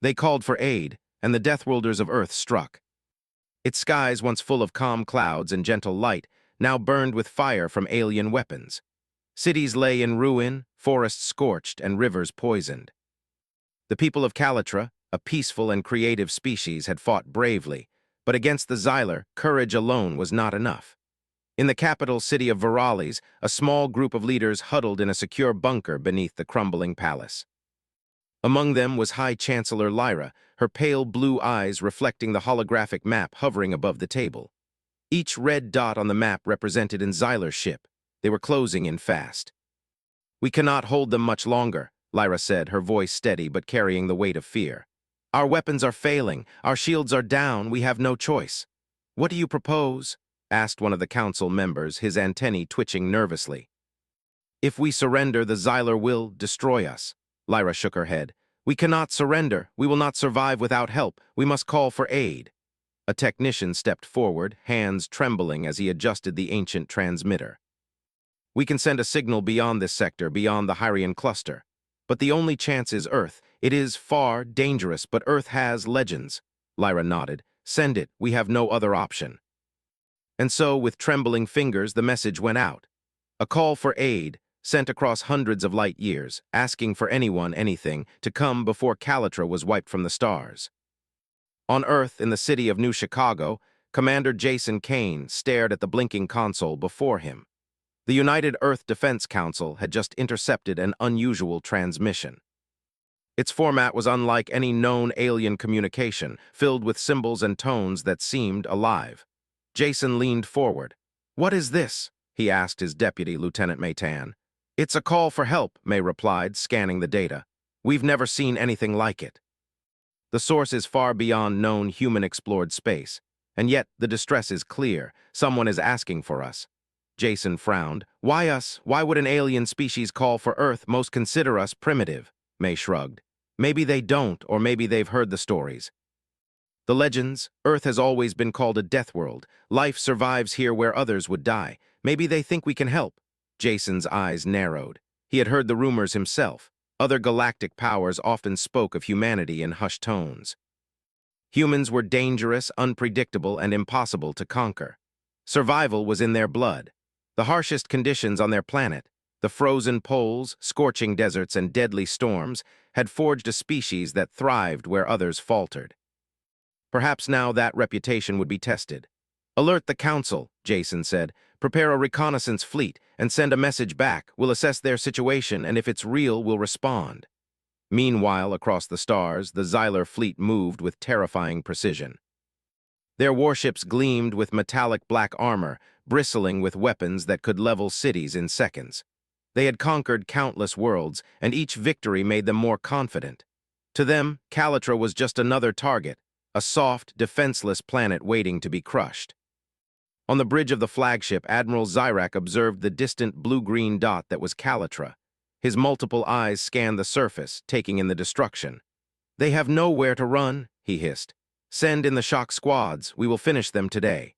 They called for aid, and the Deathworlders of Earth struck. Its skies, once full of calm clouds and gentle light, now burned with fire from alien weapons. Cities lay in ruin, forests scorched, and rivers poisoned. The people of Calatra, a peaceful and creative species, had fought bravely, but against the Xylar, courage alone was not enough. In the capital city of Virales, a small group of leaders huddled in a secure bunker beneath the crumbling palace. Among them was High Chancellor Lyra, her pale blue eyes reflecting the holographic map hovering above the table. Each red dot on the map represented an Xylar ship. They were closing in fast. "We cannot hold them much longer," Lyra said, her voice steady but carrying the weight of fear. "Our weapons are failing, our shields are down, we have no choice." "What do you propose?" asked one of the council members, his antennae twitching nervously. "If we surrender, the Xylar will destroy us." Lyra shook her head. "We cannot surrender. We will not survive without help. We must call for aid." A technician stepped forward, hands trembling as he adjusted the ancient transmitter. "We can send a signal beyond this sector, beyond the Hyrian cluster. But the only chance is Earth. It is far dangerous, but Earth has legends." Lyra nodded. "Send it. We have no other option." And so, with trembling fingers, the message went out. A call for aid, sent across hundreds of light years, asking for anyone, anything, to come before Calatra was wiped from the stars. On Earth, in the city of New Chicago, Commander Jason Kane stared at the blinking console before him. The United Earth Defense Council had just intercepted an unusual transmission. Its format was unlike any known alien communication, filled with symbols and tones that seemed alive. Jason leaned forward. "What is this?" he asked his deputy, Lieutenant Maytan. "It's a call for help," May replied, scanning the data. "We've never seen anything like it. The source is far beyond known human-explored space, and yet the distress is clear. Someone is asking for us." Jason frowned. "Why us? Why would an alien species call for Earth? Most consider us primitive." May shrugged. "Maybe they don't, or maybe they've heard the stories. The legends, Earth has always been called a death world. Life survives here where others would die. Maybe they think we can help." Jason's eyes narrowed. He had heard the rumors himself. Other galactic powers often spoke of humanity in hushed tones. Humans were dangerous, unpredictable, and impossible to conquer. Survival was in their blood. The harshest conditions on their planet, the frozen poles, scorching deserts, and deadly storms, had forged a species that thrived where others faltered. Perhaps now that reputation would be tested. "Alert the Council," Jason said. "Prepare a reconnaissance fleet and send a message back. We'll assess their situation, and if it's real, we'll respond." Meanwhile, across the stars, the Xylar fleet moved with terrifying precision. Their warships gleamed with metallic black armor, bristling with weapons that could level cities in seconds. They had conquered countless worlds, and each victory made them more confident. To them, Calatra was just another target, a soft, defenseless planet waiting to be crushed. On the bridge of the flagship, Admiral Zyrak observed the distant blue-green dot that was Calatra. His multiple eyes scanned the surface, taking in the destruction. "They have nowhere to run," he hissed. "Send in the shock squads. We will finish them today."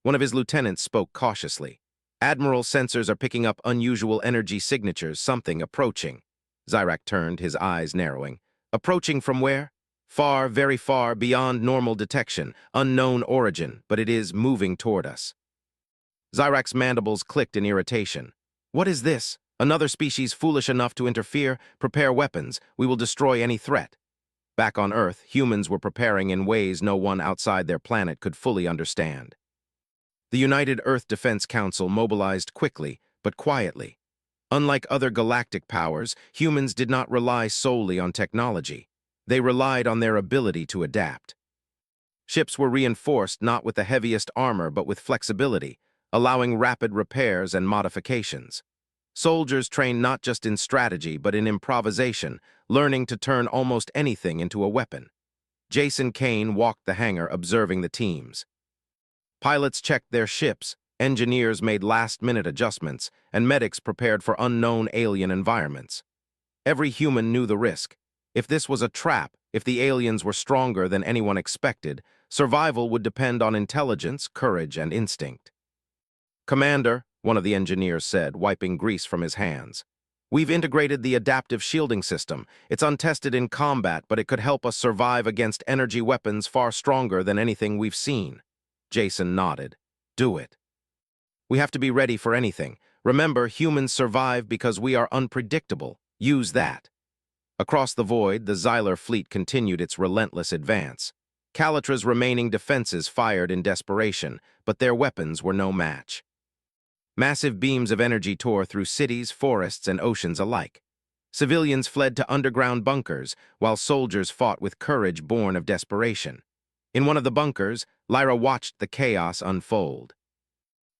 One of his lieutenants spoke cautiously. "Admiral, sensors are picking up unusual energy signatures, something approaching." Zyrak turned, his eyes narrowing. "Approaching from where?" "Far, very far, beyond normal detection, unknown origin, but it is moving toward us." Zyrak's mandibles clicked in irritation. "What is this? Another species foolish enough to interfere? Prepare weapons. We will destroy any threat." Back on Earth, humans were preparing in ways no one outside their planet could fully understand. The United Earth Defense Council mobilized quickly, but quietly. Unlike other galactic powers, humans did not rely solely on technology. They relied on their ability to adapt. Ships were reinforced not with the heaviest armor but with flexibility, allowing rapid repairs and modifications. Soldiers trained not just in strategy but in improvisation, learning to turn almost anything into a weapon. Jason Kane walked the hangar observing the teams. Pilots checked their ships, engineers made last-minute adjustments, and medics prepared for unknown alien environments. Every human knew the risk. If this was a trap, if the aliens were stronger than anyone expected, survival would depend on intelligence, courage, and instinct. "Commander," one of the engineers said, wiping grease from his hands, We've integrated the adaptive shielding system. It's untested in combat, but it could help us survive against energy weapons far stronger than anything we've seen. Jason nodded. Do it. We have to be ready for anything. Remember, humans survive because we are unpredictable. Use that. Across the void, the Xylar fleet continued its relentless advance. Calatra's remaining defenses fired in desperation, but their weapons were no match. Massive beams of energy tore through cities, forests, and oceans alike. Civilians fled to underground bunkers, while soldiers fought with courage born of desperation. In one of the bunkers, Lyra watched the chaos unfold.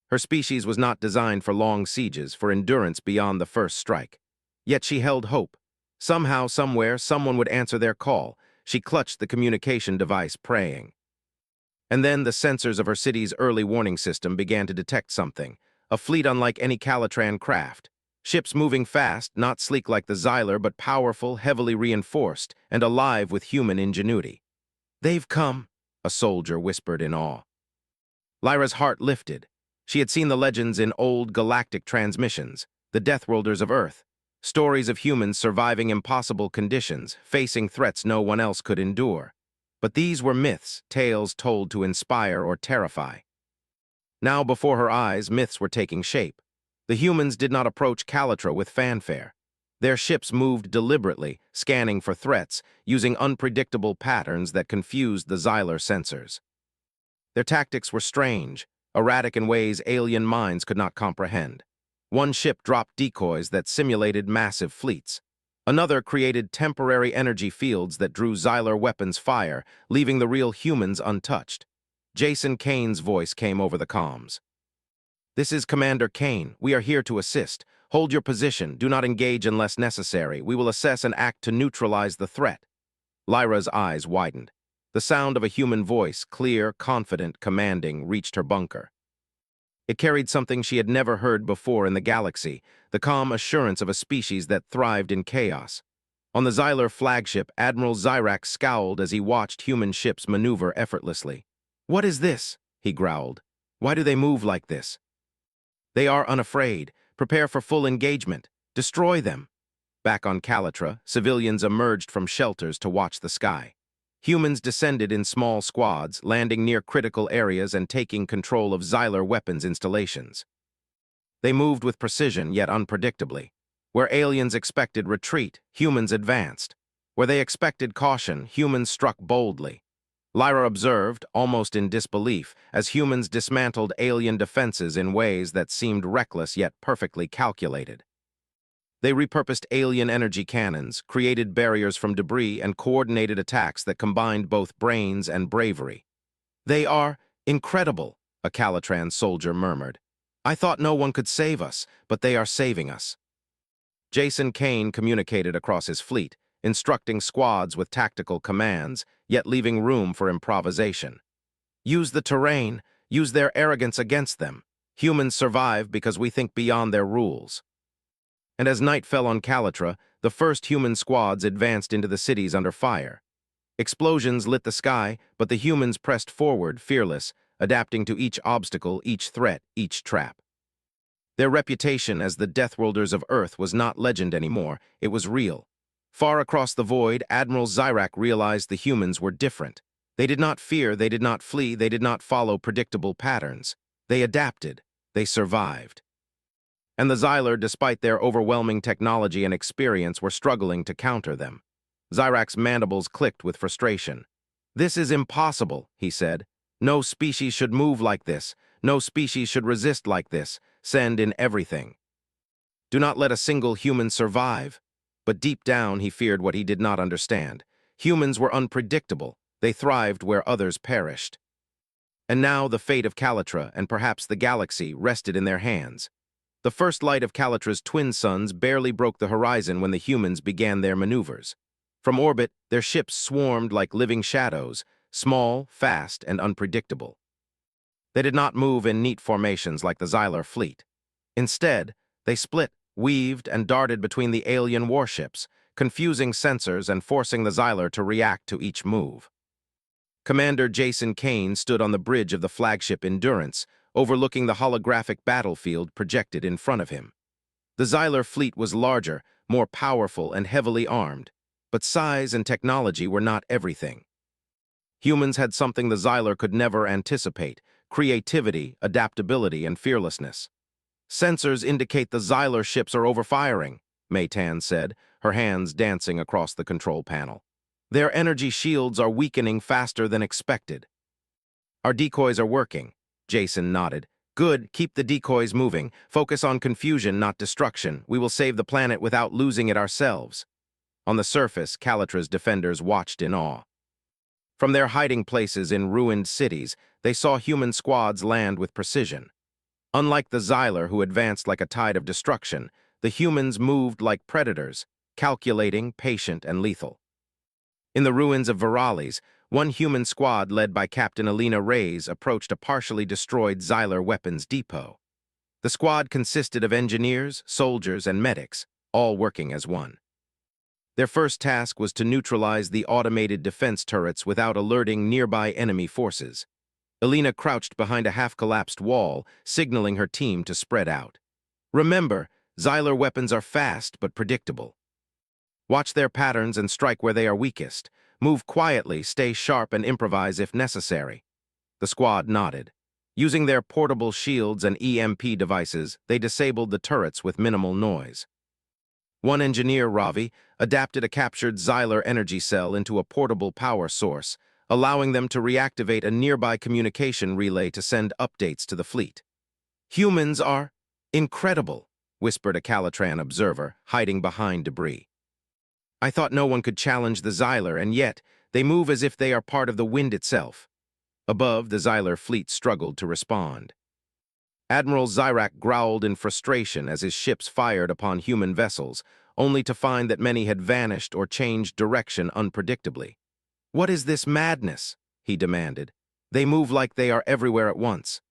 Her species was not designed for long sieges, for endurance beyond the first strike. Yet she held hope. Somehow, somewhere, someone would answer their call. She clutched the communication device, praying. And then the sensors of her city's early warning system began to detect something. A fleet unlike any Calatran craft. Ships moving fast, not sleek like the Xylar, but powerful, heavily reinforced, and alive with human ingenuity. "They've come," a soldier whispered in awe. Lyra's heart lifted. She had seen the legends in old galactic transmissions, the Deathworlders of Earth, stories of humans surviving impossible conditions, facing threats no one else could endure. But these were myths, tales told to inspire or terrify. Now before her eyes, myths were taking shape. The humans did not approach Calatra with fanfare. Their ships moved deliberately, scanning for threats, using unpredictable patterns that confused the Xylar sensors. Their tactics were strange, erratic in ways alien minds could not comprehend. One ship dropped decoys that simulated massive fleets. Another created temporary energy fields that drew Xylar weapons fire, leaving the real humans untouched. Jason Kane's voice came over the comms. "This is Commander Kane. We are here to assist. Hold your position. Do not engage unless necessary. We will assess and act to neutralize the threat." Lyra's eyes widened. The sound of a human voice, clear, confident, commanding, reached her bunker. It carried something she had never heard before in the galaxy, the calm assurance of a species that thrived in chaos. On the Xylar flagship, Admiral Zyrak scowled as he watched human ships maneuver effortlessly. "What is this?" he growled. "Why do they move like this?" "They are unafraid. Prepare for full engagement. Destroy them." Back on Calatra, civilians emerged from shelters to watch the sky. Humans descended in small squads, landing near critical areas and taking control of Xylar weapons installations. They moved with precision, yet unpredictably. Where aliens expected retreat, humans advanced. Where they expected caution, humans struck boldly. Lyra observed, almost in disbelief, as humans dismantled alien defenses in ways that seemed reckless yet perfectly calculated. They repurposed alien energy cannons, created barriers from debris, and coordinated attacks that combined both brains and bravery. "They are incredible," a Calatran soldier murmured. "I thought no one could save us, but they are saving us." Jason Kane communicated across his fleet, instructing squads with tactical commands, yet leaving room for improvisation. "Use the terrain, use their arrogance against them. Humans survive because we think beyond their rules." And as night fell on Calatra, the first human squads advanced into the cities under fire. Explosions lit the sky, but the humans pressed forward, fearless, adapting to each obstacle, each threat, each trap. Their reputation as the Deathworlders of Earth was not legend anymore, it was real. Far across the void, Admiral Zyrak realized the humans were different. They did not fear, they did not flee, they did not follow predictable patterns. They adapted, they survived. And the Xylar, despite their overwhelming technology and experience, were struggling to counter them. Zyrak's mandibles clicked with frustration. "This is impossible," he said. "No species should move like this. No species should resist like this. Send in everything. Do not let a single human survive." But deep down, he feared what he did not understand. Humans were unpredictable. They thrived where others perished. And now the fate of Calatra, and perhaps the galaxy, rested in their hands. The first light of Calatra's twin suns barely broke the horizon when the humans began their maneuvers. From orbit, their ships swarmed like living shadows, small, fast, and unpredictable. They did not move in neat formations like the Xylar fleet. Instead, they split, weaved, and darted between the alien warships, confusing sensors and forcing the Xylar to react to each move. Commander Jason Kane stood on the bridge of the flagship Endurance, overlooking the holographic battlefield projected in front of him. The Xylar fleet was larger, more powerful, and heavily armed, but size and technology were not everything. Humans had something the Xylar could never anticipate: creativity, adaptability, and fearlessness. "Sensors indicate the Xylar ships are overfiring," Maytan said, her hands dancing across the control panel. "Their energy shields are weakening faster than expected." "Our decoys are working," Jason nodded. "Good, keep the decoys moving. Focus on confusion, not destruction. We will save the planet without losing it ourselves." On the surface, Calatra's defenders watched in awe. From their hiding places in ruined cities, they saw human squads land with precision. Unlike the Xylar, who advanced like a tide of destruction, the humans moved like predators, calculating, patient, and lethal. In the ruins of Virales, one human squad led by Captain Alina Reyes approached a partially destroyed Xylar weapons depot. The squad consisted of engineers, soldiers, and medics, all working as one. Their first task was to neutralize the automated defense turrets without alerting nearby enemy forces. Alina crouched behind a half-collapsed wall, signaling her team to spread out. "Remember, Xylar weapons are fast but predictable. Watch their patterns and strike where they are weakest. Move quietly, stay sharp, and improvise if necessary." The squad nodded. Using their portable shields and EMP devices, they disabled the turrets with minimal noise. One engineer, Ravi, adapted a captured Xylar energy cell into a portable power source, allowing them to reactivate a nearby communication relay to send updates to the fleet. "Humans are incredible," whispered a Calatran observer, hiding behind debris. "I thought no one could challenge the Xylar, and yet they move as if they are part of the wind itself." Above, the Xylar fleet struggled to respond. Admiral Zyrak growled in frustration as his ships fired upon human vessels, only to find that many had vanished or changed direction unpredictably. "What is this madness?" he demanded. "They move like they are everywhere at once."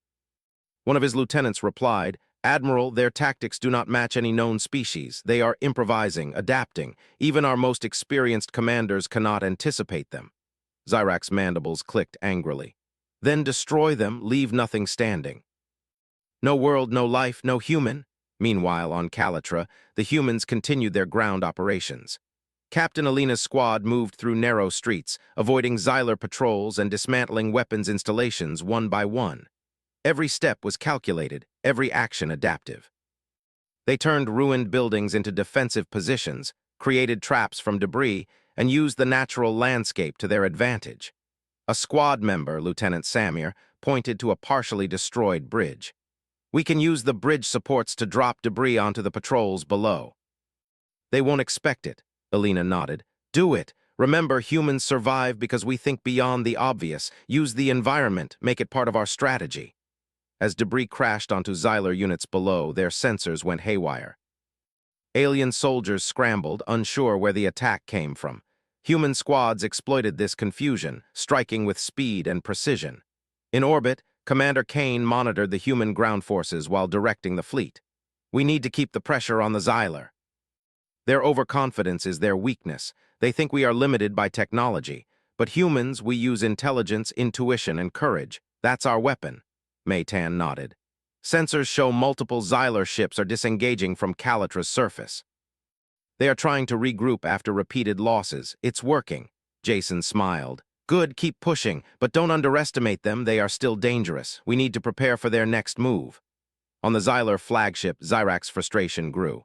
One of his lieutenants replied, "Admiral, their tactics do not match any known species. They are improvising, adapting. Even our most experienced commanders cannot anticipate them." Zyrak's mandibles clicked angrily. "Then destroy them, leave nothing standing." "No world, no life, no human." Meanwhile, on Calatra, the humans continued their ground operations. Captain Alina's squad moved through narrow streets, avoiding Xylar patrols and dismantling weapons installations one by one. Every step was calculated, every action adaptive. They turned ruined buildings into defensive positions, created traps from debris, and used the natural landscape to their advantage. A squad member, Lieutenant Samir, pointed to a partially destroyed bridge. "We can use the bridge supports to drop debris onto the patrols below." "They won't expect it," Alina nodded. "Do it. Remember, humans survive because we think beyond the obvious. Use the environment, make it part of our strategy." As debris crashed onto Xylar units below, their sensors went haywire. Alien soldiers scrambled, unsure where the attack came from. Human squads exploited this confusion, striking with speed and precision. In orbit, Commander Kane monitored the human ground forces while directing the fleet. "We need to keep the pressure on the Xylar. Their overconfidence is their weakness. They think we are limited by technology. But humans, we use intelligence, intuition, and courage. That's our weapon." Maytan nodded. "Sensors show multiple Xylar ships are disengaging from Calatra's surface. They are trying to regroup after repeated losses. It's working." Jason smiled. "Good, keep pushing, but don't underestimate them. They are still dangerous. We need to prepare for their next move." On the Xylar flagship, Zyrak's frustration grew.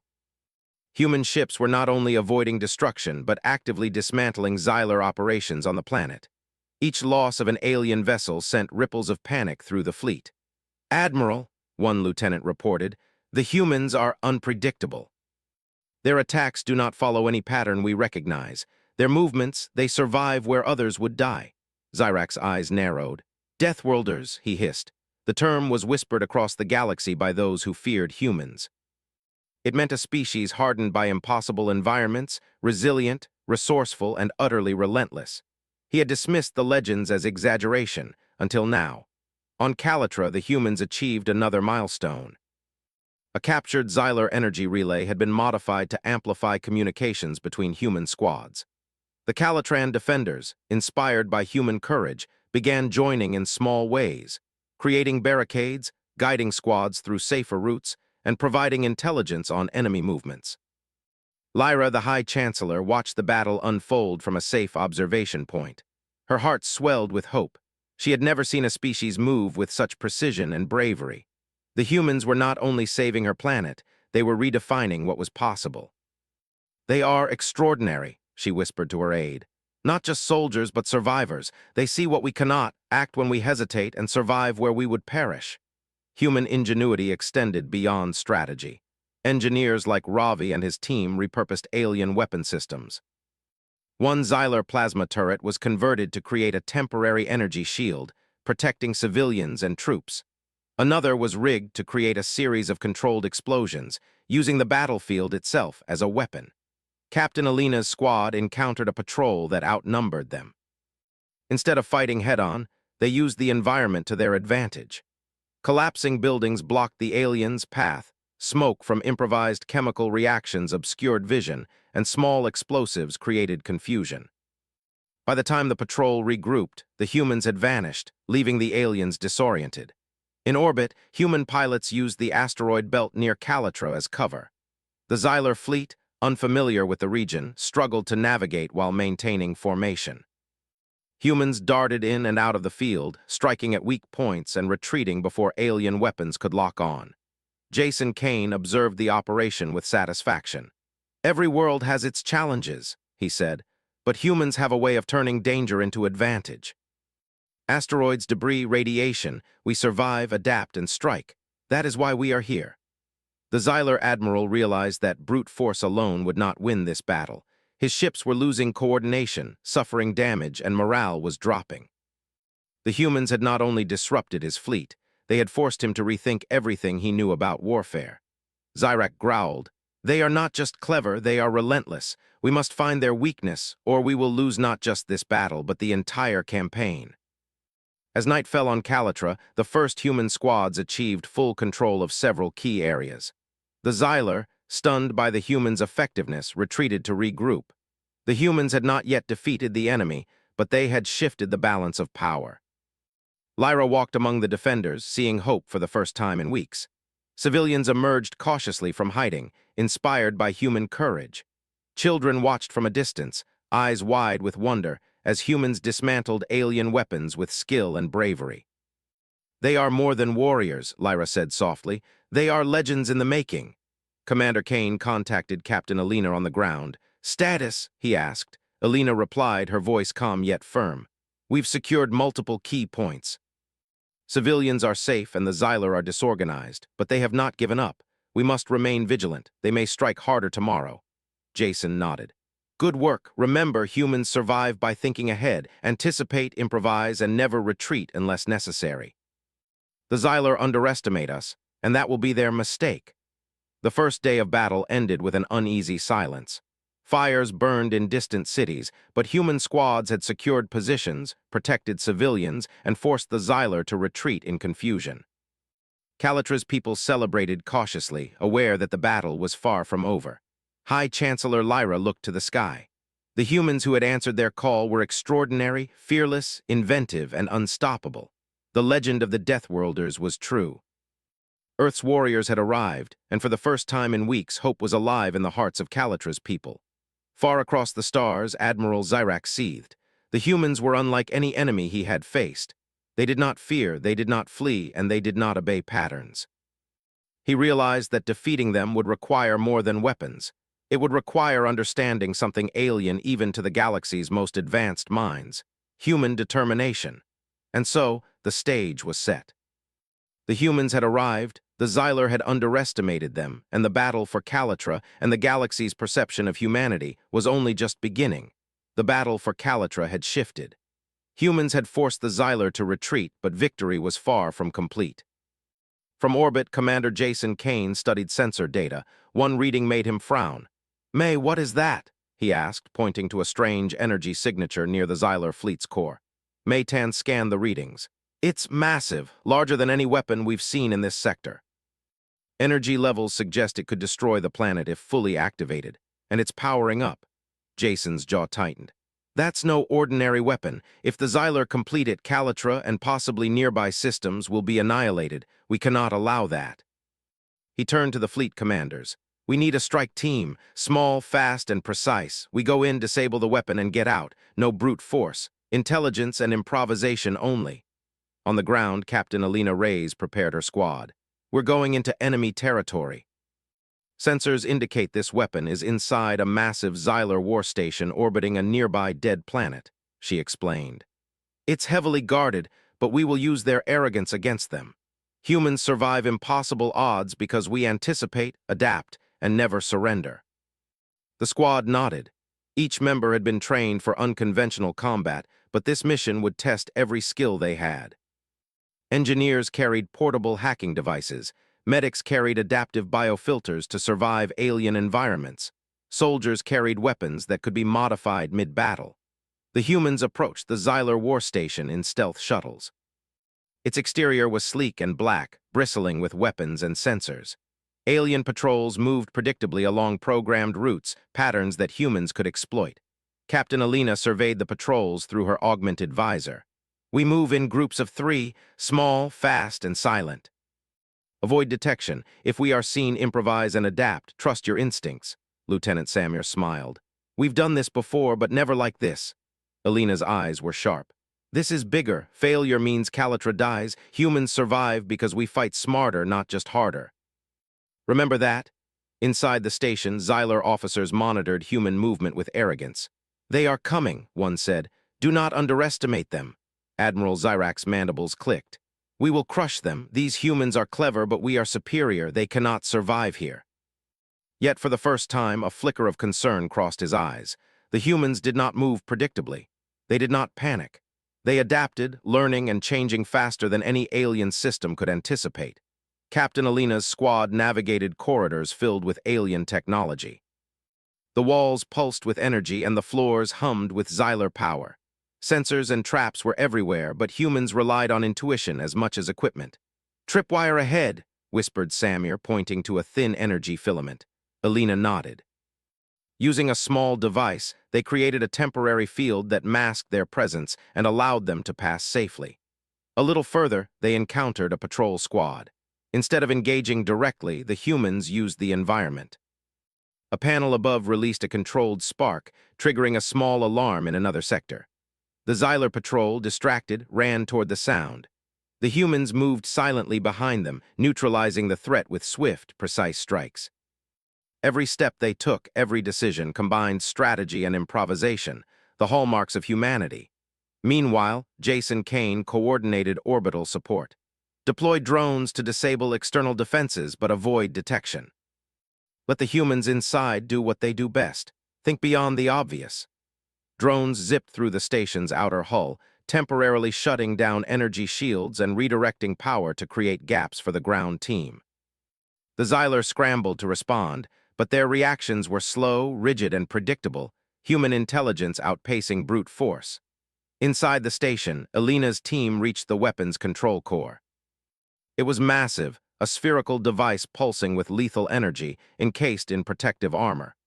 Human ships were not only avoiding destruction, but actively dismantling Xylar operations on the planet. Each loss of an alien vessel sent ripples of panic through the fleet. "Admiral," one lieutenant reported, "the humans are unpredictable. Their attacks do not follow any pattern we recognize. Their movements, they survive where others would die." Zyrak's eyes narrowed. "Deathworlders," he hissed. The term was whispered across the galaxy by those who feared humans. It meant a species hardened by impossible environments, resilient, resourceful, and utterly relentless. He had dismissed the legends as exaggeration, until now. On Calatra, the humans achieved another milestone. A captured Xylar energy relay had been modified to amplify communications between human squads. The Calatran defenders, inspired by human courage, began joining in small ways, creating barricades, guiding squads through safer routes, and providing intelligence on enemy movements. Lyra, the High Chancellor, watched the battle unfold from a safe observation point. Her heart swelled with hope. She had never seen a species move with such precision and bravery. The humans were not only saving her planet, they were redefining what was possible. "They are extraordinary," she whispered to her aide. "Not just soldiers, but survivors. They see what we cannot, act when we hesitate, and survive where we would perish." Human ingenuity extended beyond strategy. Engineers like Ravi and his team repurposed alien weapon systems. One Xylar plasma turret was converted to create a temporary energy shield, protecting civilians and troops. Another was rigged to create a series of controlled explosions, using the battlefield itself as a weapon. Captain Alina's squad encountered a patrol that outnumbered them. Instead of fighting head-on, they used the environment to their advantage. Collapsing buildings blocked the aliens' path, smoke from improvised chemical reactions obscured vision, and small explosives created confusion. By the time the patrol regrouped, the humans had vanished, leaving the aliens disoriented. In orbit, human pilots used the asteroid belt near Calatra as cover. The Xylar fleet, unfamiliar with the region, struggled to navigate while maintaining formation. Humans darted in and out of the field, striking at weak points and retreating before alien weapons could lock on. Jason Kane observed the operation with satisfaction. "Every world has its challenges," he said, "but humans have a way of turning danger into advantage. Asteroids, debris, radiation, we survive, adapt, and strike. That is why we are here." The Xylar admiral realized that brute force alone would not win this battle. His ships were losing coordination, suffering damage, and morale was dropping. The humans had not only disrupted his fleet, they had forced him to rethink everything he knew about warfare. Zyrak growled, "They are not just clever, they are relentless. We must find their weakness, or we will lose not just this battle, but the entire campaign." As night fell on Calatra, the first human squads achieved full control of several key areas. The Xylar, stunned by the humans' effectiveness, retreated to regroup. The humans had not yet defeated the enemy, but they had shifted the balance of power. Lyra walked among the defenders, seeing hope for the first time in weeks. Civilians emerged cautiously from hiding, inspired by human courage. Children watched from a distance, eyes wide with wonder, as humans dismantled alien weapons with skill and bravery. "They are more than warriors," Lyra said softly. "They are legends in the making." Commander Kane contacted Captain Alina on the ground. "Status?" he asked. Alina replied, her voice calm yet firm. "We've secured multiple key points. Civilians are safe and the Xylar are disorganized, but they have not given up. We must remain vigilant. They may strike harder tomorrow." Jason nodded. "Good work. Remember, humans survive by thinking ahead, anticipate, improvise, and never retreat unless necessary. The Xylar underestimate us, and that will be their mistake." The first day of battle ended with an uneasy silence. Fires burned in distant cities, but human squads had secured positions, protected civilians, and forced the Xylar to retreat in confusion. Calatra's people celebrated cautiously, aware that the battle was far from over. High Chancellor Lyra looked to the sky. The humans who had answered their call were extraordinary, fearless, inventive, and unstoppable. The legend of the Deathworlders was true. Earth's warriors had arrived, and for the first time in weeks, hope was alive in the hearts of Calatra's people. Far across the stars, Admiral Zyrak seethed. The humans were unlike any enemy he had faced. They did not fear, they did not flee, and they did not obey patterns. He realized that defeating them would require more than weapons. It would require understanding something alien even to the galaxy's most advanced minds: human determination. And so, the stage was set. The humans had arrived, the Xylar had underestimated them, and the battle for Calatra and the galaxy's perception of humanity was only just beginning. The battle for Calatra had shifted. Humans had forced the Xylar to retreat, but victory was far from complete. From orbit, Commander Jason Kane studied sensor data. One reading made him frown. "May, what is that?" he asked, pointing to a strange energy signature near the Xylar fleet's core. Maytan scanned the readings. "It's massive, larger than any weapon we've seen in this sector. Energy levels suggest it could destroy the planet if fully activated, and it's powering up." Jason's jaw tightened. "That's no ordinary weapon. If the Xylar complete it, Calatra and possibly nearby systems will be annihilated. We cannot allow that." He turned to the fleet commanders. We need a strike team, small, fast, and precise. We go in, disable the weapon, and get out. No brute force. Intelligence and improvisation only. On the ground, Captain Alina Reyes prepared her squad. We're going into enemy territory. Sensors indicate this weapon is inside a massive Xylar war station orbiting a nearby dead planet, she explained. It's heavily guarded, but we will use their arrogance against them. Humans survive impossible odds because we anticipate, adapt, and never surrender. The squad nodded. Each member had been trained for unconventional combat, but this mission would test every skill they had. Engineers carried portable hacking devices. Medics carried adaptive biofilters to survive alien environments. Soldiers carried weapons that could be modified mid-battle. The humans approached the Xylar war station in stealth shuttles. Its exterior was sleek and black, bristling with weapons and sensors. Alien patrols moved predictably along programmed routes, patterns that humans could exploit. Captain Alina surveyed the patrols through her augmented visor. We move in groups of 3, small, fast, and silent. Avoid detection. If we are seen, improvise and adapt. Trust your instincts. Lieutenant Samir smiled. We've done this before, but never like this. Alina's eyes were sharp. This is bigger. Failure means Calatra dies. Humans survive because we fight smarter, not just harder. Remember that? Inside the station, Xylar officers monitored human movement with arrogance. They are coming, one said. Do not underestimate them. Admiral Zyrak's mandibles clicked. We will crush them. These humans are clever, but we are superior. They cannot survive here. Yet for the first time, a flicker of concern crossed his eyes. The humans did not move predictably. They did not panic. They adapted, learning and changing faster than any alien system could anticipate. Captain Alina's squad navigated corridors filled with alien technology. The walls pulsed with energy and the floors hummed with Xylar power. Sensors and traps were everywhere, but humans relied on intuition as much as equipment. Tripwire ahead, whispered Samir, pointing to a thin energy filament. Alina nodded. Using a small device, they created a temporary field that masked their presence and allowed them to pass safely. A little further, they encountered a patrol squad. Instead of engaging directly, the humans used the environment. A panel above released a controlled spark, triggering a small alarm in another sector. The Xylar patrol, distracted, ran toward the sound. The humans moved silently behind them, neutralizing the threat with swift, precise strikes. Every step they took, every decision, combined strategy and improvisation, the hallmarks of humanity. Meanwhile, Jason Kane coordinated orbital support. Deployed drones to disable external defenses but avoid detection. Let the humans inside do what they do best. Think beyond the obvious. Drones zipped through the station's outer hull, temporarily shutting down energy shields and redirecting power to create gaps for the ground team. The Xylar scrambled to respond, but their reactions were slow, rigid, and predictable, human intelligence outpacing brute force. Inside the station, Alina's team reached the weapons control core. It was massive, a spherical device pulsing with lethal energy, encased in protective armor.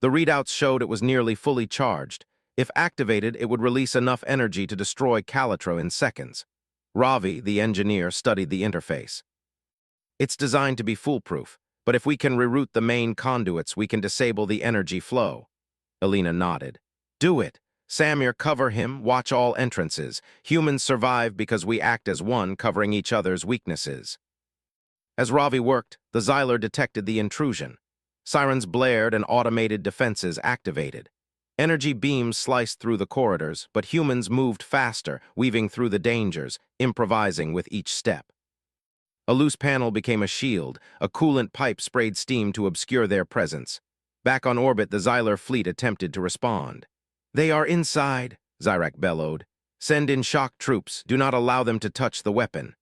The readouts showed it was nearly fully charged. If activated, it would release enough energy to destroy Calatra in seconds. Ravi, the engineer, studied the interface. It's designed to be foolproof, but if we can reroute the main conduits, we can disable the energy flow. Alina nodded. Do it. Samir, cover him, watch all entrances. Humans survive because we act as one, covering each other's weaknesses. As Ravi worked, the Xylar detected the intrusion. Sirens blared and automated defenses activated. Energy beams sliced through the corridors, but humans moved faster, weaving through the dangers, improvising with each step. A loose panel became a shield. A coolant pipe sprayed steam to obscure their presence. Back on orbit, the Xylar fleet attempted to respond. They are inside, Zyrak bellowed. Send in shock troops. Do not allow them to touch the weapon.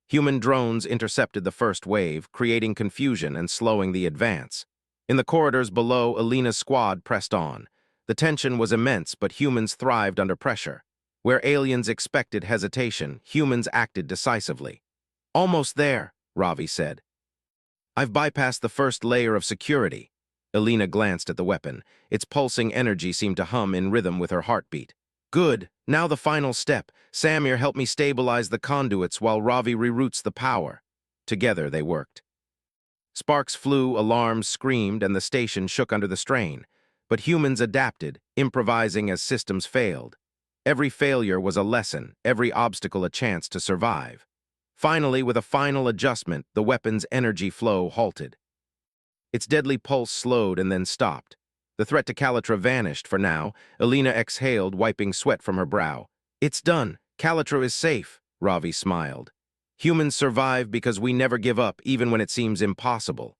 Human drones intercepted the first wave, creating confusion and slowing the advance. In the corridors below, Alina's squad pressed on. The tension was immense, but humans thrived under pressure. Where aliens expected hesitation, humans acted decisively. Almost there, Ravi said. I've bypassed the first layer of security. Alina glanced at the weapon. Its pulsing energy seemed to hum in rhythm with her heartbeat. Good. Now the final step. Samir, help me stabilize the conduits while Ravi reroutes the power. Together they worked. Sparks flew, alarms screamed, and the station shook under the strain. But humans adapted, improvising as systems failed. Every failure was a lesson, every obstacle a chance to survive. Finally, with a final adjustment, the weapon's energy flow halted. Its deadly pulse slowed and then stopped. The threat to Calitra vanished for now. Elena exhaled, wiping sweat from her brow. "It's done. Calitra is safe," Ravi smiled. "Humans survive because we never give up, even when it seems impossible."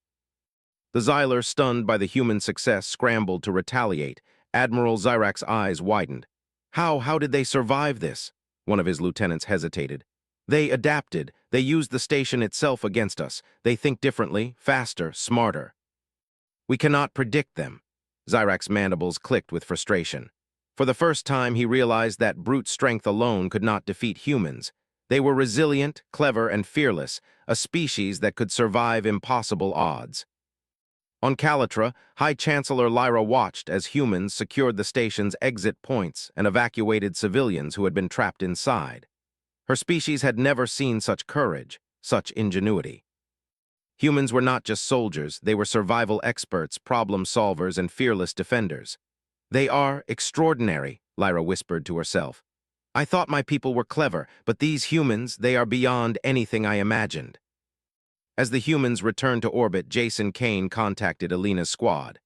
The Xyler, stunned by the human success, scrambled to retaliate. Admiral Zyrak's eyes widened. How did they survive this?" One of his lieutenants hesitated. "They adapted. They used the station itself against us. They think differently, faster, smarter." "We cannot predict them." Zyrak's mandibles clicked with frustration. For the first time, he realized that brute strength alone could not defeat humans. They were resilient, clever, and fearless, a species that could survive impossible odds. On Calitra, High Chancellor Lyra watched as humans secured the station's exit points and evacuated civilians who had been trapped inside. Her species had never seen such courage, such ingenuity. Humans were not just soldiers, they were survival experts, problem solvers, and fearless defenders. "They are extraordinary," Lyra whispered to herself. "I thought my people were clever, but these humans, they are beyond anything I imagined." As the humans returned to orbit, Jason Kane contacted Elena's squad.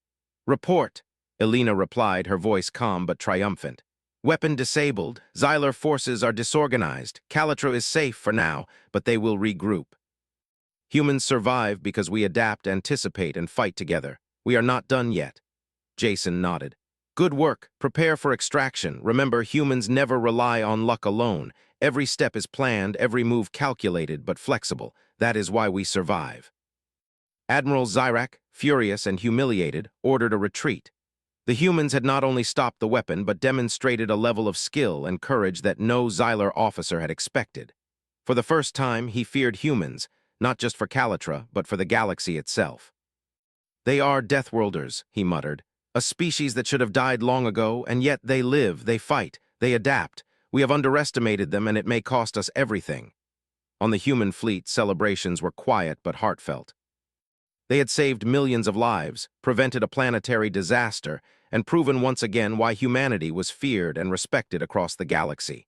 "Report," Elena replied, her voice calm but triumphant. "Weapon disabled. Xyler forces are disorganized. Calitra is safe for now, but they will regroup. Humans survive because we adapt, anticipate, and fight together. We are not done yet." Jason nodded. "Good work. Prepare for extraction. Remember, humans never rely on luck alone. Every step is planned, every move calculated but flexible. That is why we survive." Admiral Zyrak, furious and humiliated, ordered a retreat. The humans had not only stopped the weapon but demonstrated a level of skill and courage that no Xyler officer had expected. For the first time, he feared humans, not just for Calitra, but for the galaxy itself. "They are Deathworlders," he muttered. "A species that should have died long ago, and yet they live, they fight, they adapt. We have underestimated them, and it may cost us everything." On the human fleet, celebrations were quiet but heartfelt. They had saved millions of lives, prevented a planetary disaster, and proven once again why humanity was feared and respected across the galaxy.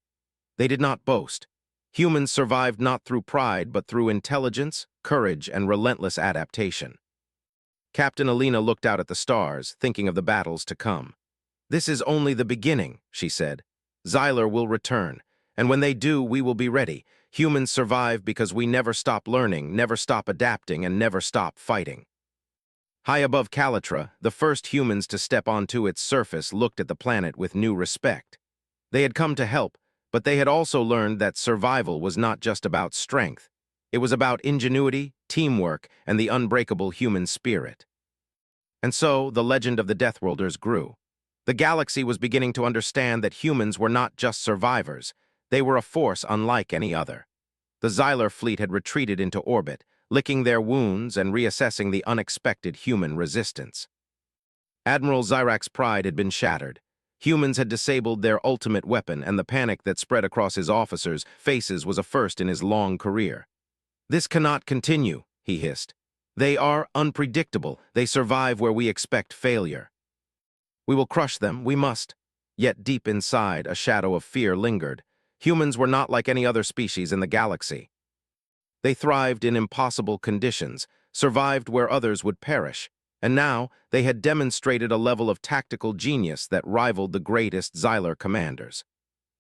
They did not boast. Humans survived not through pride, but through intelligence, courage, and relentless adaptation. Captain Elena looked out at the stars, thinking of the battles to come. "This is only the beginning," she said. "Xyler will return, and when they do, we will be ready. Humans survive because we never stop learning, never stop adapting, and never stop fighting." High above Calitra, the first humans to step onto its surface looked at the planet with new respect. They had come to help, but they had also learned that survival was not just about strength. It was about ingenuity, teamwork, and the unbreakable human spirit. And so, the legend of the Deathworlders grew. The galaxy was beginning to understand that humans were not just survivors. They were a force unlike any other. The Xyler fleet had retreated into orbit, licking their wounds and reassessing the unexpected human resistance. Admiral Zyrak's pride had been shattered. Humans had disabled their ultimate weapon, and the panic that spread across his officers' faces was a first in his long career. "This cannot continue," he hissed. "They are unpredictable. They survive where we expect failure. We will crush them, we must." Yet deep inside, a shadow of fear lingered. Humans were not like any other species in the galaxy. They thrived in impossible conditions, survived where others would perish, and now they had demonstrated a level of tactical genius that rivaled the greatest Xyler commanders.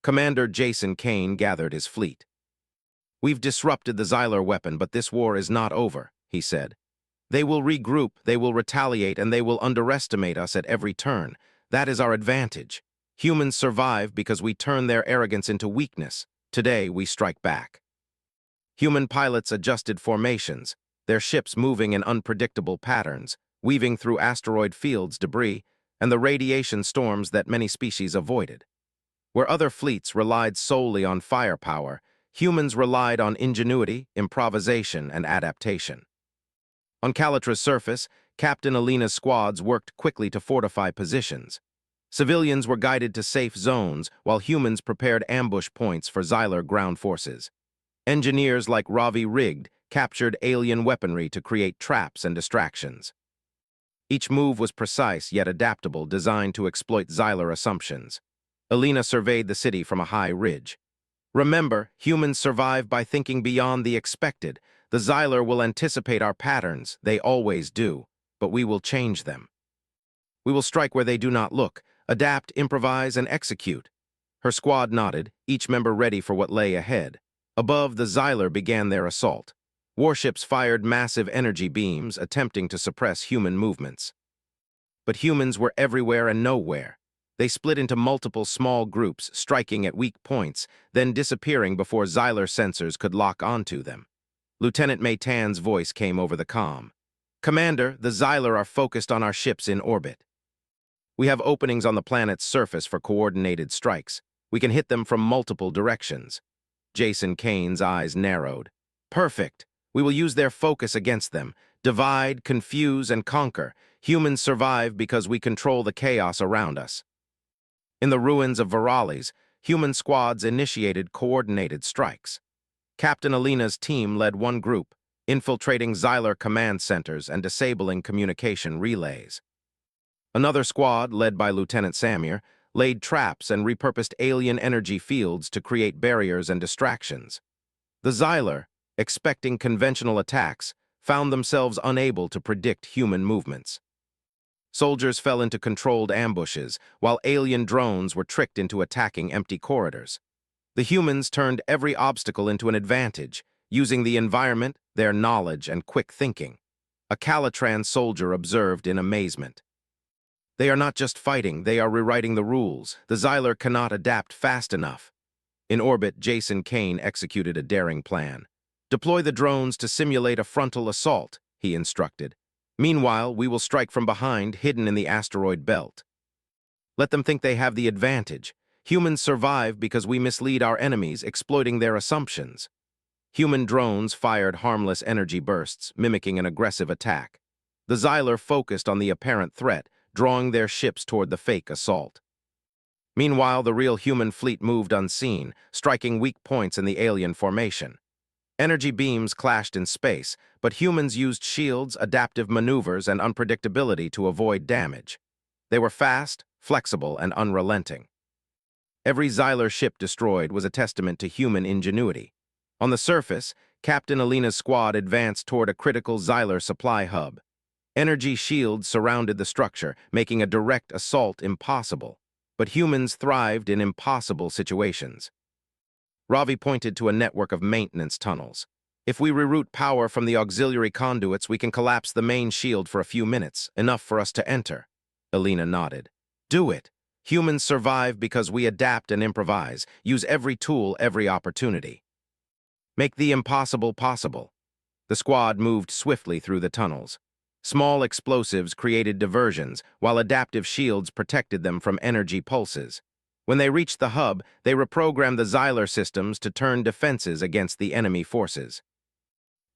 Commander Jason Kane gathered his fleet. "We've disrupted the Xyler weapon, but this war is not over," he said. "They will regroup, they will retaliate, and they will underestimate us at every turn. That is our advantage. Humans survive because we turn their arrogance into weakness. Today, we strike back." Human pilots adjusted formations, their ships moving in unpredictable patterns, weaving through asteroid fields, debris, and the radiation storms that many species avoided. Where other fleets relied solely on firepower, humans relied on ingenuity, improvisation, and adaptation. On Calitra's surface, Captain Elena's squads worked quickly to fortify positions. Civilians were guided to safe zones, while humans prepared ambush points for Xyler ground forces. Engineers like Ravi rigged, captured alien weaponry to create traps and distractions. Each move was precise yet adaptable, designed to exploit Xyler assumptions. Alina surveyed the city from a high ridge. Remember, humans survive by thinking beyond the expected. The Xyler will anticipate our patterns, they always do, but we will change them. We will strike where they do not look, adapt, improvise, and execute. Her squad nodded, each member ready for what lay ahead. Above, the Xyler began their assault. Warships fired massive energy beams, attempting to suppress human movements. But humans were everywhere and nowhere. They split into multiple small groups, striking at weak points, then disappearing before Xyler sensors could lock onto them. Lieutenant Maytan's voice came over the comm. "Commander, the Xyler are focused on our ships in orbit. We have openings on the planet's surface for coordinated strikes. We can hit them from multiple directions." Jason Kane's eyes narrowed. "Perfect. We will use their focus against them. Divide, confuse, and conquer. Humans survive because we control the chaos around us." In the ruins of Virales, human squads initiated coordinated strikes. Captain Alina's team led one group, infiltrating Xyler command centers and disabling communication relays. Another squad, led by Lieutenant Samir, laid traps and repurposed alien energy fields to create barriers and distractions. The Xyler, expecting conventional attacks, found themselves unable to predict human movements. Soldiers fell into controlled ambushes, while alien drones were tricked into attacking empty corridors. The humans turned every obstacle into an advantage, using the environment, their knowledge, and quick thinking. A Calitran soldier observed in amazement. "They are not just fighting, they are rewriting the rules. The Xyler cannot adapt fast enough." In orbit, Jason Kane executed a daring plan. "Deploy the drones to simulate a frontal assault," he instructed. "Meanwhile, we will strike from behind, hidden in the asteroid belt. Let them think they have the advantage. Humans survive because we mislead our enemies, exploiting their assumptions." Human drones fired harmless energy bursts, mimicking an aggressive attack. The Xyler focused on the apparent threat, drawing their ships toward the fake assault. Meanwhile, the real human fleet moved unseen, striking weak points in the alien formation. Energy beams clashed in space, but humans used shields, adaptive maneuvers, and unpredictability to avoid damage. They were fast, flexible, and unrelenting. Every Xyler ship destroyed was a testament to human ingenuity. On the surface, Captain Alina's squad advanced toward a critical Xyler supply hub. Energy shields surrounded the structure, making a direct assault impossible. But humans thrived in impossible situations. Ravi pointed to a network of maintenance tunnels. "If we reroute power from the auxiliary conduits, we can collapse the main shield for a few minutes, enough for us to enter." Alina nodded. "Do it. Humans survive because we adapt and improvise, use every tool, every opportunity. Make the impossible possible." The squad moved swiftly through the tunnels. Small explosives created diversions, while adaptive shields protected them from energy pulses. When they reached the hub, they reprogrammed the Xyler systems to turn defenses against the enemy forces.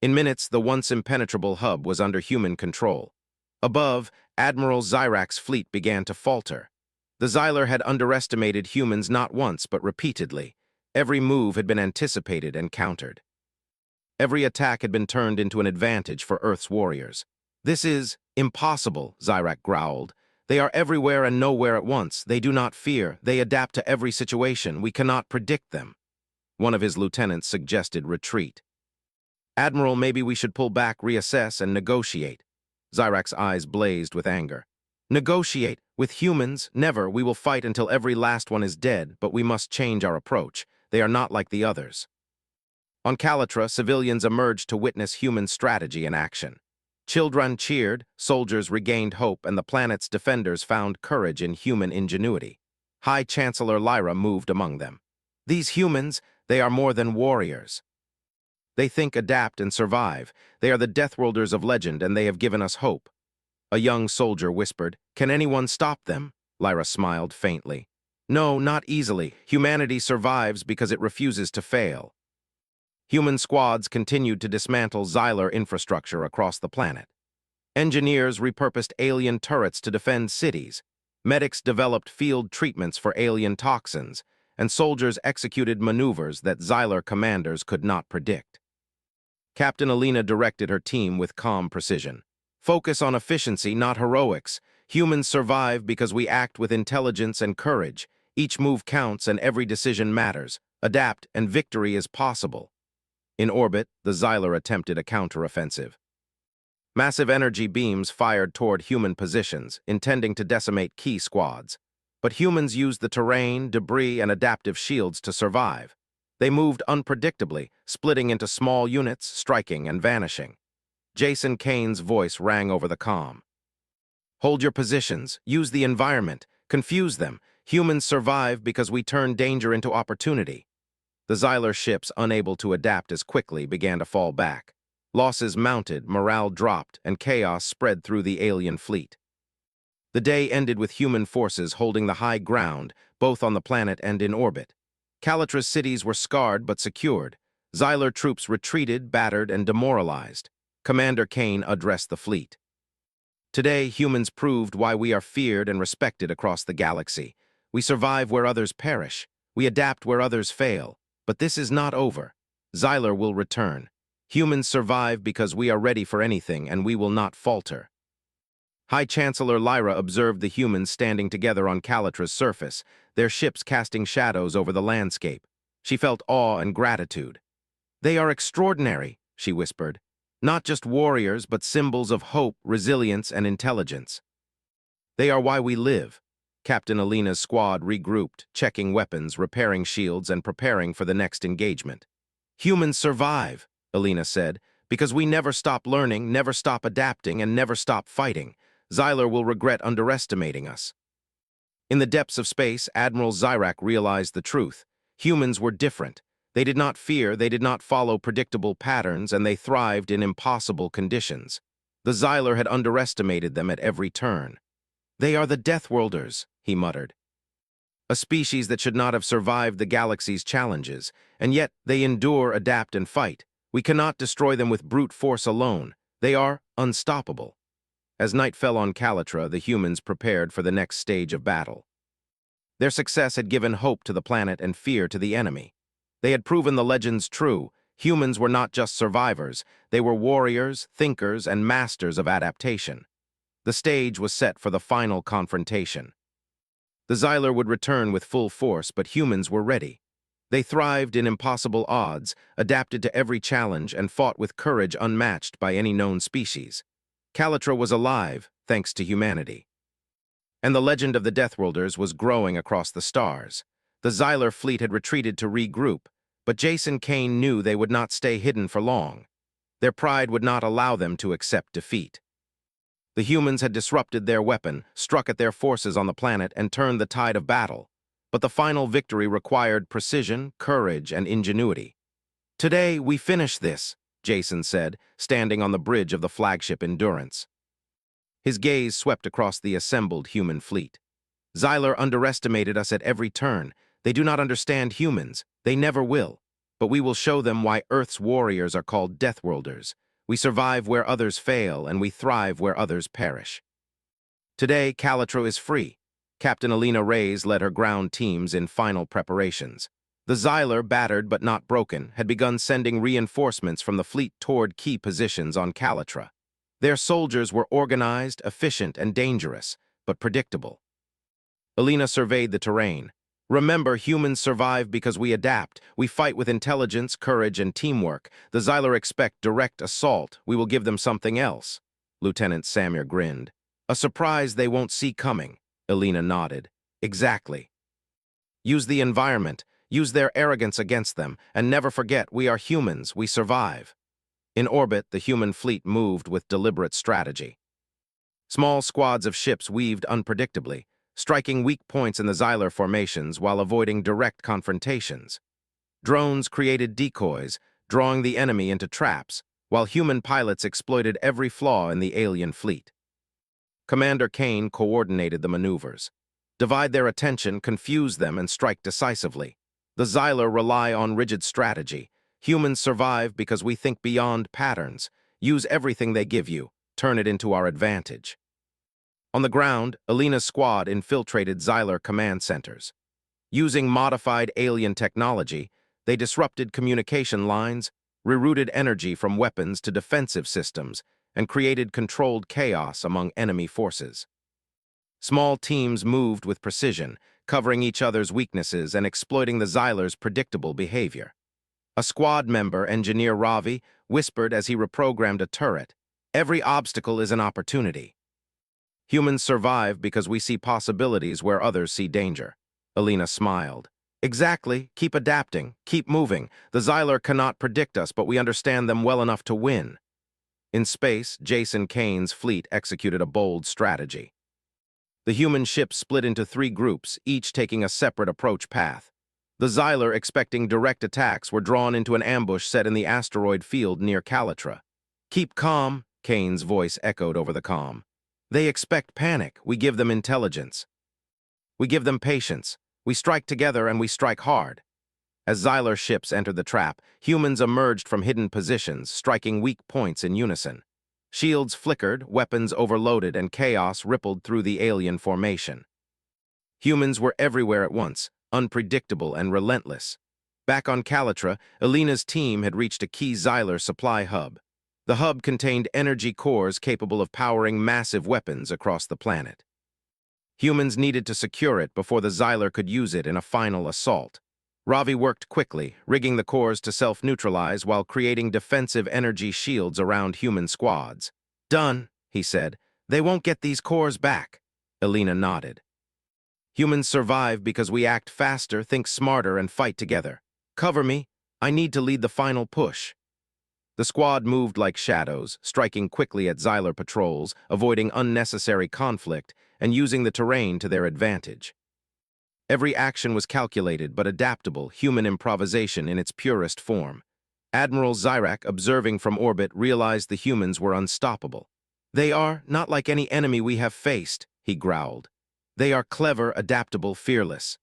In minutes, the once impenetrable hub was under human control. Above, Admiral Zyrak's fleet began to falter. The Xyler had underestimated humans not once but repeatedly. Every move had been anticipated and countered. Every attack had been turned into an advantage for Earth's warriors. "This is impossible," Zyrak growled. "They are everywhere and nowhere at once. They do not fear. They adapt to every situation. We cannot predict them." One of his lieutenants suggested retreat. "Admiral, maybe we should pull back, reassess, and negotiate." Zyrak's eyes blazed with anger. "Negotiate? With humans? Never. We will fight until every last one is dead, but we must change our approach. They are not like the others." On Calatra, civilians emerged to witness human strategy in action. Children cheered, soldiers regained hope, and the planet's defenders found courage in human ingenuity. High Chancellor Lyra moved among them. "These humans, they are more than warriors. They think, adapt, and survive. They are the Deathworlders of legend, and they have given us hope." A young soldier whispered, "Can anyone stop them?" Lyra smiled faintly. "No, not easily. Humanity survives because it refuses to fail." Human squads continued to dismantle Xyler infrastructure across the planet. Engineers repurposed alien turrets to defend cities. Medics developed field treatments for alien toxins, and soldiers executed maneuvers that Xyler commanders could not predict. Captain Alina directed her team with calm precision. Focus on efficiency, not heroics. Humans survive because we act with intelligence and courage. Each move counts and every decision matters. Adapt and victory is possible. In orbit, the Xyler attempted a counteroffensive. Massive energy beams fired toward human positions, intending to decimate key squads. But humans used the terrain, debris, and adaptive shields to survive. They moved unpredictably, splitting into small units, striking and vanishing. Jason Kane's voice rang over the comm. Hold your positions, use the environment, confuse them. Humans survive because we turn danger into opportunity. The Xyler ships, unable to adapt as quickly, began to fall back. Losses mounted, morale dropped, and chaos spread through the alien fleet. The day ended with human forces holding the high ground, both on the planet and in orbit. Calatra's cities were scarred but secured. Xyler troops retreated, battered, and demoralized. Commander Kane addressed the fleet. Today, humans proved why we are feared and respected across the galaxy. We survive where others perish. We adapt where others fail. But this is not over. Xyler will return. Humans survive because we are ready for anything, and we will not falter. High Chancellor Lyra observed the humans standing together on Calatra's surface, their ships casting shadows over the landscape. She felt awe and gratitude. "They are extraordinary," she whispered. "Not just warriors, but symbols of hope, resilience, and intelligence. They are why we live." Captain Alina's squad regrouped, checking weapons, repairing shields, and preparing for the next engagement. "Humans survive," Alina said, "because we never stop learning, never stop adapting, and never stop fighting. Xyler will regret underestimating us." In the depths of space, Admiral Zyrak realized the truth. Humans were different. They did not fear, they did not follow predictable patterns, and they thrived in impossible conditions. The Xyler had underestimated them at every turn. "They are the Deathworlders," he muttered. "A species that should not have survived the galaxy's challenges, and yet they endure, adapt, and fight. We cannot destroy them with brute force alone. They are unstoppable." As night fell on Calatra, the humans prepared for the next stage of battle. Their success had given hope to the planet and fear to the enemy. They had proven the legends true. Humans were not just survivors. They were warriors, thinkers, and masters of adaptation. The stage was set for the final confrontation. The Xyler would return with full force, but humans were ready. They thrived in impossible odds, adapted to every challenge, and fought with courage unmatched by any known species. Calatra was alive, thanks to humanity. And the legend of the Deathworlders was growing across the stars. The Xyler fleet had retreated to regroup, but Jason Kane knew they would not stay hidden for long. Their pride would not allow them to accept defeat. The humans had disrupted their weapon, struck at their forces on the planet, and turned the tide of battle. But the final victory required precision, courage, and ingenuity. "Today, we finish this," Jason said, standing on the bridge of the flagship Endurance. His gaze swept across the assembled human fleet. "Xyler underestimated us at every turn. They do not understand humans. They never will. But we will show them why Earth's warriors are called Deathworlders. We survive where others fail, and we thrive where others perish." Today, Calatra is free. Captain Alina Reyes led her ground teams in final preparations. The Xyler, battered but not broken, had begun sending reinforcements from the fleet toward key positions on Calatra. Their soldiers were organized, efficient, and dangerous, but predictable. Alina surveyed the terrain. "Remember, humans survive because we adapt. We fight with intelligence, courage, and teamwork. The Xyler expect direct assault. We will give them something else." Lieutenant Samir grinned. "A surprise they won't see coming." Alina nodded. "Exactly. Use the environment. Use their arrogance against them, and never forget we are humans, we survive." In orbit, the human fleet moved with deliberate strategy. Small squads of ships weaved unpredictably, striking weak points in the Xyler formations while avoiding direct confrontations. Drones created decoys, drawing the enemy into traps, while human pilots exploited every flaw in the alien fleet. Commander Kane coordinated the maneuvers. Divide their attention, confuse them, and strike decisively. The Xyler rely on rigid strategy. Humans survive because we think beyond patterns. Use everything they give you. Turn it into our advantage. On the ground, Alina's squad infiltrated Xyler command centers. Using modified alien technology, they disrupted communication lines, rerouted energy from weapons to defensive systems, and created controlled chaos among enemy forces. Small teams moved with precision, covering each other's weaknesses and exploiting the Xylers' predictable behavior. A squad member, Engineer Ravi, whispered as he reprogrammed a turret, "Every obstacle is an opportunity." Humans survive because we see possibilities where others see danger. Alina smiled. Exactly. Keep adapting. Keep moving. The Xyler cannot predict us, but we understand them well enough to win. In space, Jason Kane's fleet executed a bold strategy. The human ships split into 3 groups, each taking a separate approach path. The Xyler, expecting direct attacks, were drawn into an ambush set in the asteroid field near Calatra. "Keep calm," Kane's voice echoed over the comm. "They expect panic. We give them intelligence. We give them patience. We strike together and we strike hard." As Xyler ships entered the trap, humans emerged from hidden positions, striking weak points in unison. Shields flickered, weapons overloaded, and chaos rippled through the alien formation. Humans were everywhere at once, unpredictable and relentless. Back on Calatra, Alina's team had reached a key Xyler supply hub. The hub contained energy cores capable of powering massive weapons across the planet. Humans needed to secure it before the Xyler could use it in a final assault. Ravi worked quickly, rigging the cores to self-neutralize while creating defensive energy shields around human squads. "Done," he said. "They won't get these cores back." Alina nodded. "Humans survive because we act faster, think smarter, and fight together. Cover me. I need to lead the final push." The squad moved like shadows, striking quickly at Xyler patrols, avoiding unnecessary conflict, and using the terrain to their advantage. Every action was calculated but adaptable, human improvisation in its purest form. Admiral Zyrak, observing from orbit, realized the humans were unstoppable. "They are not like any enemy we have faced," he growled. "They are clever, adaptable, fearless.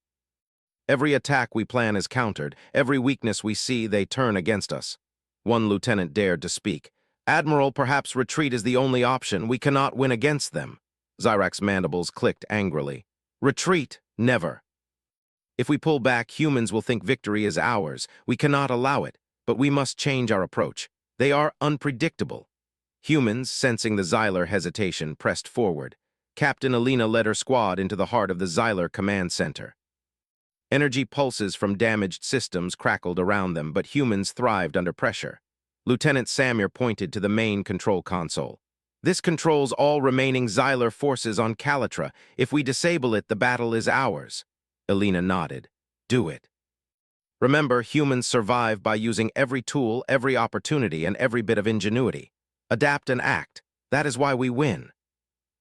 Every attack we plan is countered. Every weakness we see, they turn against us." One lieutenant dared to speak. "Admiral, perhaps retreat is the only option. We cannot win against them." Zyrak's mandibles clicked angrily. "Retreat? Never. If we pull back, humans will think victory is ours. We cannot allow it, but we must change our approach. They are unpredictable." Humans, sensing the Xyler hesitation, pressed forward. Captain Alina led her squad into the heart of the Xyler command center. Energy pulses from damaged systems crackled around them, but humans thrived under pressure. Lieutenant Samir pointed to the main control console. "This controls all remaining Xyler forces on Calatra. If we disable it, the battle is ours." Alina nodded. "Do it. Remember, humans survive by using every tool, every opportunity, and every bit of ingenuity. Adapt and act. That is why we win."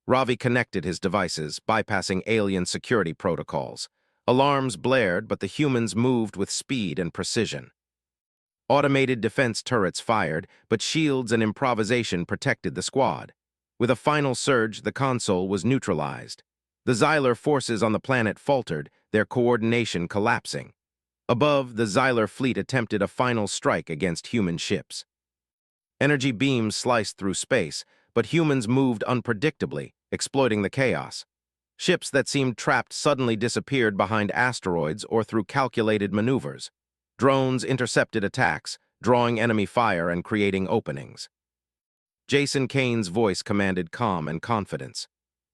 Ravi connected his devices, bypassing alien security protocols. Alarms blared, but the humans moved with speed and precision. Automated defense turrets fired, but shields and improvisation protected the squad. With a final surge, the console was neutralized. The Xyler forces on the planet faltered, their coordination collapsing. Above, the Xyler fleet attempted a final strike against human ships. Energy beams sliced through space, but humans moved unpredictably, exploiting the chaos. Ships that seemed trapped suddenly disappeared behind asteroids or through calculated maneuvers. Drones intercepted attacks, drawing enemy fire and creating openings. Jason Kane's voice commanded calm and confidence.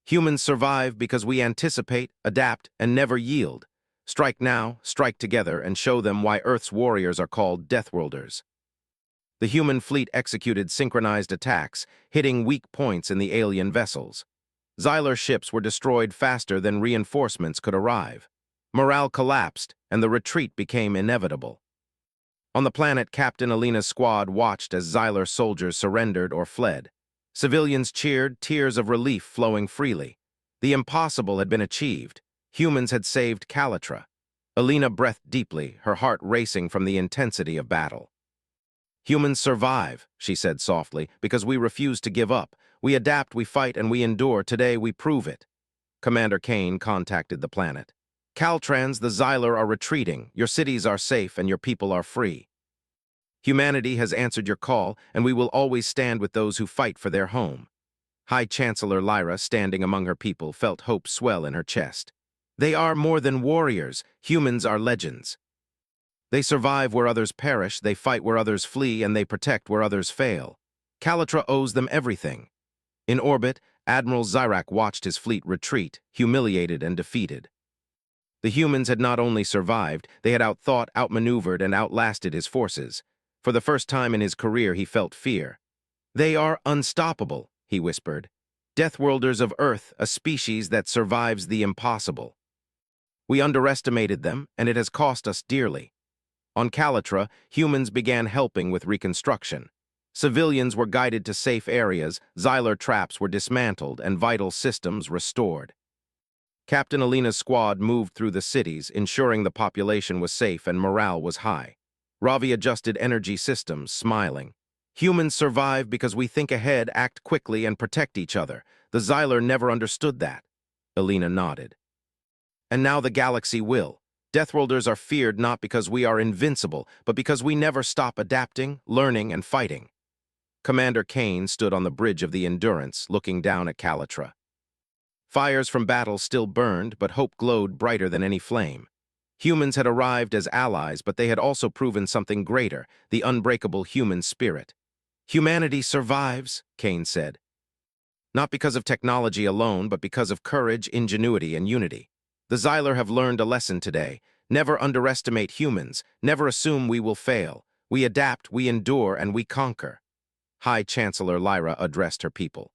"Humans survive because we anticipate, adapt, and never yield. Strike now, strike together, and show them why Earth's warriors are called Deathworlders." The human fleet executed synchronized attacks, hitting weak points in the alien vessels. Xyler ships were destroyed faster than reinforcements could arrive. Morale collapsed, and the retreat became inevitable. On the planet, Captain Alina's squad watched as Xyler soldiers surrendered or fled. Civilians cheered, tears of relief flowing freely. The impossible had been achieved. Humans had saved Calatra. Alina breathed deeply, her heart racing from the intensity of battle. "Humans survive," she said softly, "because we refuse to give up. We adapt, we fight, and we endure. Today, we prove it." Commander Kane contacted the planet. "Caltrans, the Xyler are retreating. Your cities are safe, and your people are free. Humanity has answered your call, and we will always stand with those who fight for their home." High Chancellor Lyra, standing among her people, felt hope swell in her chest. "They are more than warriors. Humans are legends." They survive where others perish, they fight where others flee, and they protect where others fail. Calatra owes them everything. In orbit, Admiral Zyrak watched his fleet retreat, humiliated and defeated. The humans had not only survived, they had outthought, outmaneuvered, and outlasted his forces. For the first time in his career, he felt fear. "They are unstoppable," he whispered. "Deathworlders of Earth, a species that survives the impossible. We underestimated them, and it has cost us dearly." On Calatra, humans began helping with reconstruction. Civilians were guided to safe areas, Xylar traps were dismantled, and vital systems restored. Captain Alina's squad moved through the cities, ensuring the population was safe and morale was high. Ravi adjusted energy systems, smiling. "Humans survive because we think ahead, act quickly, and protect each other. The Xylar never understood that." Alina nodded. "And now the galaxy will. Deathworlders are feared not because we are invincible, but because we never stop adapting, learning, and fighting." Commander Kane stood on the bridge of the Endurance, looking down at Calatra. Fires from battle still burned, but hope glowed brighter than any flame. Humans had arrived as allies, but they had also proven something greater, the unbreakable human spirit. "Humanity survives," Kane said. "Not because of technology alone, but because of courage, ingenuity, and unity. The Xylar have learned a lesson today. Never underestimate humans. Never assume we will fail. We adapt, we endure, and we conquer." High Chancellor Lyra addressed her people.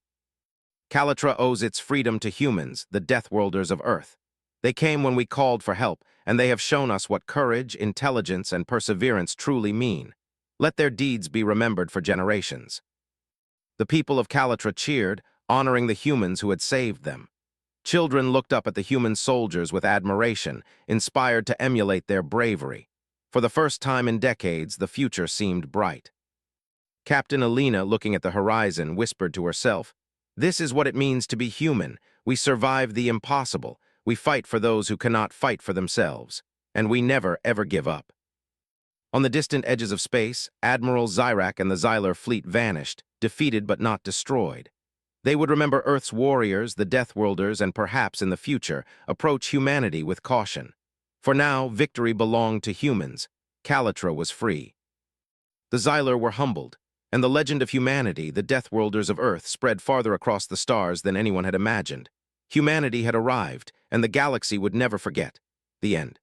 "Calatra owes its freedom to humans, the Deathworlders of Earth. They came when we called for help, and they have shown us what courage, intelligence, and perseverance truly mean. Let their deeds be remembered for generations." The people of Calatra cheered, honoring the humans who had saved them. Children looked up at the human soldiers with admiration, inspired to emulate their bravery. For the first time in decades, the future seemed bright. Captain Alina, looking at the horizon, whispered to herself, "This is what it means to be human. We survive the impossible. We fight for those who cannot fight for themselves. And we never, ever give up." On the distant edges of space, Admiral Zyrak and the Xylar fleet vanished, defeated but not destroyed. They would remember Earth's warriors, the Deathworlders, and perhaps in the future, approach humanity with caution. For now, victory belonged to humans. Calatra was free. The Xylar were humbled, and the legend of humanity, the Deathworlders of Earth, spread farther across the stars than anyone had imagined. Humanity had arrived, and the galaxy would never forget. The end.